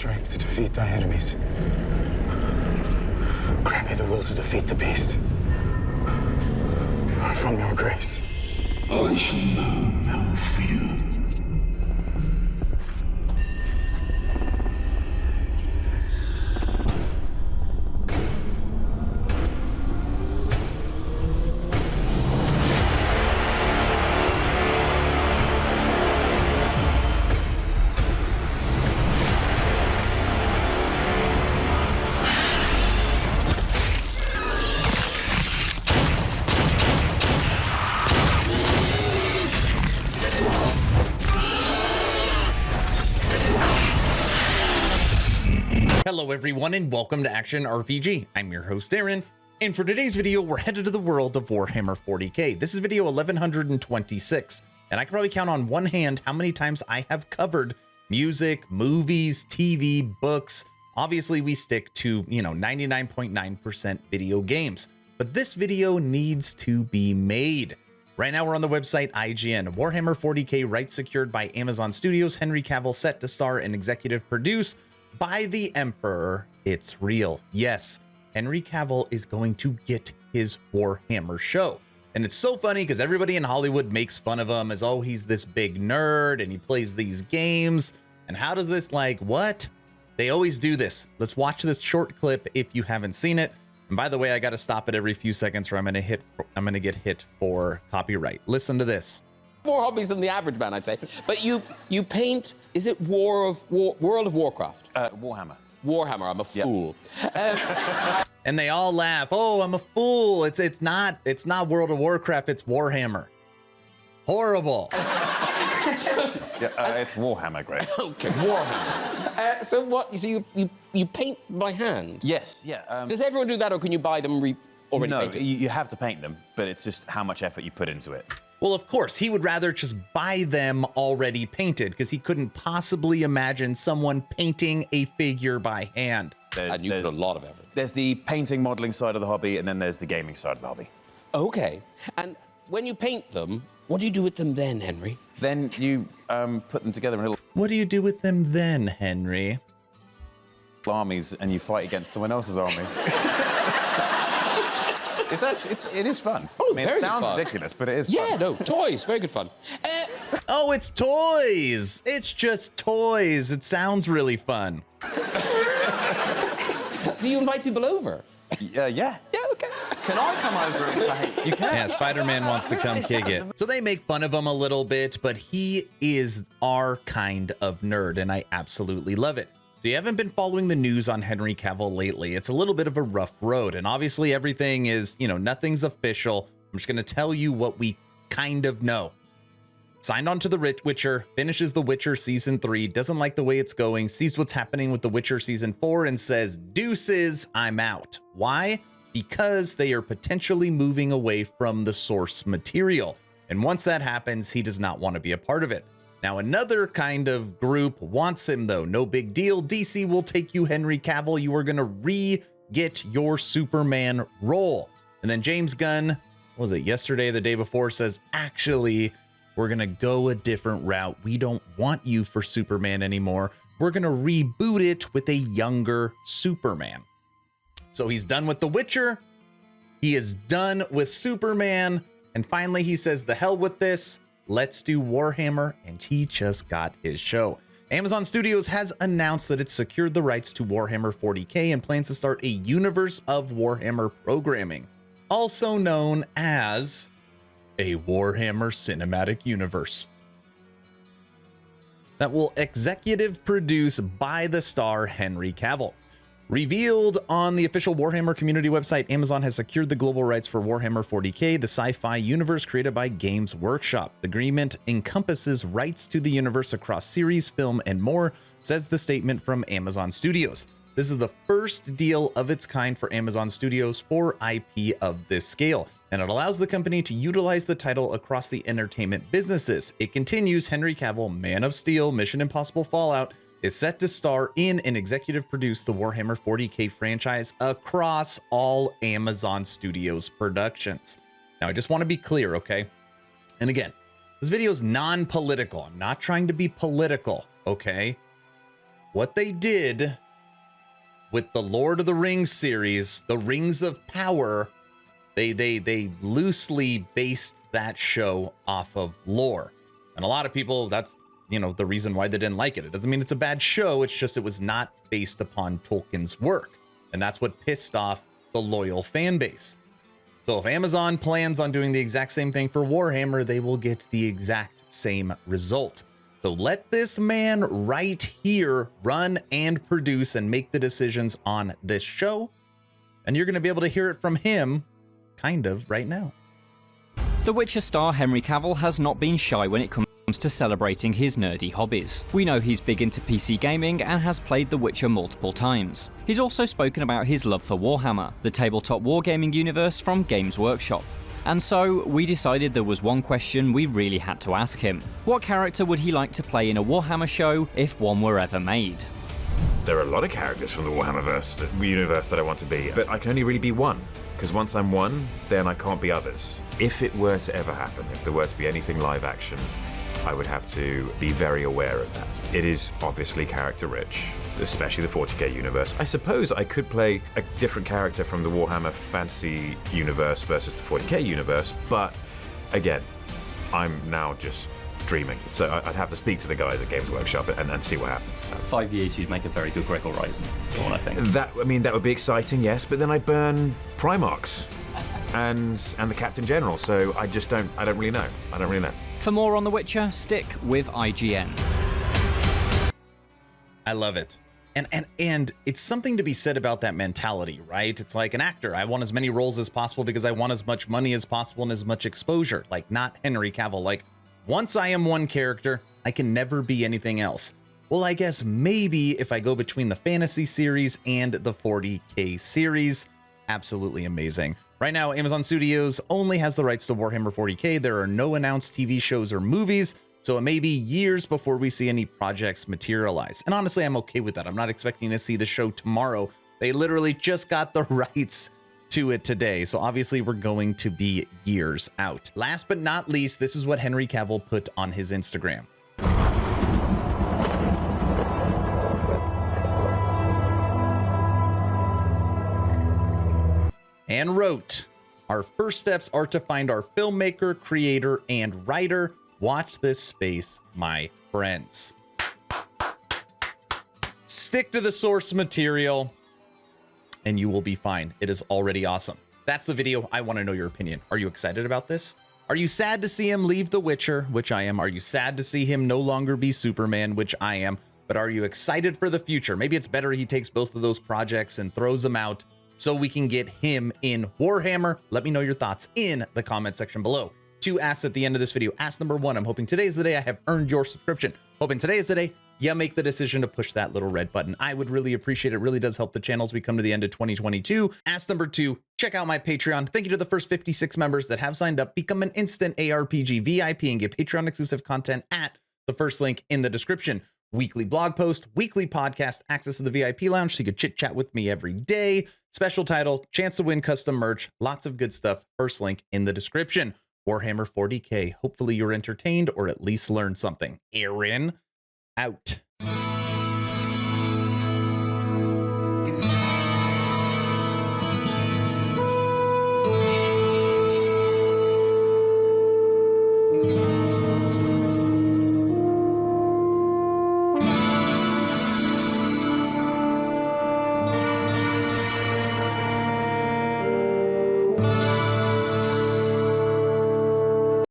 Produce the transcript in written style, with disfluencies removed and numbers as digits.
strength to defeat thy enemies. Grant me the will to defeat the beast. From your grace. I shall know no fear. Hello everyone and welcome to Action RPG. I'm your host Aaron, and for today's video we're headed to the world of Warhammer 40k. This is video 1126, and I can probably count on one hand how many times I have covered music, movies, TV, books. Obviously we stick to, 99.9% video games, but this video needs to be made. Right now we're on the website IGN. Warhammer 40k rights secured by Amazon Studios. Henry Cavill set to star and executive produce by the Emperor. It's real. Yes, Henry Cavill is going to get his Warhammer show. And it's so funny because everybody in Hollywood makes fun of him as, oh, he's this big nerd and he plays these games. And how does this, what? They always do this. Let's watch this short clip if you haven't seen it. And by the way, I got to stop it every few seconds or I'm going to get hit for copyright. Listen to this. More hobbies than the average man, I'd say. But you paint, is it World of Warcraft? Warhammer. Warhammer, I'm a fool. And they all laugh. Oh, I'm a fool. It's not World of Warcraft, it's Warhammer. Horrible. It's Warhammer, Greg. Okay, Warhammer. So what, so you paint by hand? Yes, yeah. Does everyone do that, or can you buy them already no, painted? you have to paint them, but it's just how much effort you put into it. Well, of course, he would rather just buy them already painted because he couldn't possibly imagine someone painting a figure by hand. And you put a lot of effort. There's the painting, modeling side of the hobby, and then there's the gaming side of the hobby. Okay. And when you paint them, what do you do with them then, Henry? Then you put them together in little What do you do with them then, Henry? armies, and you fight against someone else's army. It is fun. Oh, It very sounds fun. ridiculous, but it is Yeah, fun. no, toys, very good fun. Oh, it's toys. It's just toys. It sounds really fun. Do you invite people over? Yeah. Yeah, okay. Can I come over and play? You can. Yeah, Spider-Man wants to come kick it. So they make fun of him a little bit, but he is our kind of nerd, and I absolutely love it. So you haven't been following the news on Henry Cavill lately. It's a little bit of a rough road, and obviously everything is, nothing's official. I'm just going to tell you what we kind of know. Signed on to The Witcher, finishes The Witcher Season 3, doesn't like the way it's going, sees what's happening with The Witcher Season 4 and says, deuces, I'm out. Why? Because they are potentially moving away from the source material. And once that happens, he does not want to be a part of it. Now, another kind of group wants him, though. No big deal. DC will take you, Henry Cavill. You are going to re-get your Superman role. And then James Gunn, what was it, yesterday, the day before, says, actually, we're going to go a different route. We don't want you for Superman anymore. We're going to reboot it with a younger Superman. So he's done with The Witcher. He is done with Superman. And finally, he says, the hell with this. Let's do Warhammer, and he just got his show. Amazon Studios has announced that it's secured the rights to Warhammer 40k and plans to start a universe of Warhammer programming, also known as a Warhammer Cinematic Universe, that will executive produce by the star Henry Cavill. Revealed on the official Warhammer community website, Amazon has secured the global rights for Warhammer 40k, the sci-fi universe created by Games Workshop. The agreement encompasses rights to the universe across series, film, and more, says the statement from Amazon Studios. This is the first deal of its kind for Amazon Studios for IP of this scale, and it allows the company to utilize the title across the entertainment businesses. It continues, Henry Cavill, Man of Steel, Mission Impossible Fallout, is set to star in and executive produce the Warhammer 40k franchise across all Amazon Studios productions. Now, I just want to be clear, okay? And again, this video is non-political. I'm not trying to be political, okay? what they did with the Lord of the Rings series, the Rings of Power, they loosely based that show off of lore. And a lot of people, that's, you know, the reason why they didn't like it. It doesn't mean it's a bad show. It's just it was not based upon Tolkien's work. And that's what pissed off the loyal fan base. So if Amazon plans on doing the exact same thing for Warhammer, they will get the exact same result. So let this man right here run and produce and make the decisions on this show. And you're going to be able to hear it from him kind of right now. The Witcher star Henry Cavill has not been shy when it comes to celebrating his nerdy hobbies. We know he's big into PC gaming and has played The Witcher multiple times. He's also spoken about his love for Warhammer, the tabletop wargaming universe from Games Workshop. And so, we decided there was one question we really had to ask him. What character would he like to play in a Warhammer show if one were ever made? There are a lot of characters from the Warhammerverse, the universe that I want to be, but I can only really be one. Because once I'm one, then I can't be others. If it were to ever happen, if there were to be anything live action, I would have to be very aware of that. It is obviously character rich, especially the 40k universe. I suppose I could play a different character from the Warhammer Fantasy universe versus the 40k universe, but again, I'm now just dreaming. So I'd have to speak to the guys at Games Workshop and see what happens. 5 years, you'd make a very good Gregor Ryzen, is what I think. That would be exciting, yes, but then I burn Primarchs and the Captain General, so I don't really know. For more on The Witcher, stick with IGN. I love it. And it's something to be said about that mentality, right? It's like an actor. I want as many roles as possible because I want as much money as possible and as much exposure. Like, not Henry Cavill. Like, once I am one character, I can never be anything else. Well, I guess maybe if I go between the fantasy series and the 40k series, absolutely amazing. Right now, Amazon Studios only has the rights to Warhammer 40k. There are no announced TV shows or movies, so it may be years before we see any projects materialize. And honestly, I'm okay with that. I'm not expecting to see the show tomorrow. They literally just got the rights to it today, so obviously we're going to be years out. Last but not least, this is what Henry Cavill put on his Instagram. And wrote, "Our first steps are to find our filmmaker, creator, and writer. Watch this space, my friends." Stick to the source material and you will be fine. It is already awesome. That's the video. I want to know your opinion. Are you excited about this? Are you sad to see him leave The Witcher, which I am? Are you sad to see him no longer be Superman, which I am? But are you excited for the future? Maybe it's better he takes both of those projects and throws them out so we can get him in Warhammer. Let me know your thoughts in the comment section below. 2 asks at the end of this video. Ask number 1, I'm hoping today is the day I have earned your subscription. Hoping today is the day you make the decision to push that little red button. I would really appreciate it. It really does help the channel as we come to the end of 2022. Ask number 2, check out my Patreon. Thank you to the first 56 members that have signed up. Become an instant ARPG VIP and get Patreon exclusive content at the first link in the description. Weekly blog post, weekly podcast, access to the VIP lounge so you can chit chat with me every day. Special title, chance to win custom merch, lots of good stuff. First link in the description. Warhammer 40k. Hopefully you're entertained or at least learned something. Aaron, out.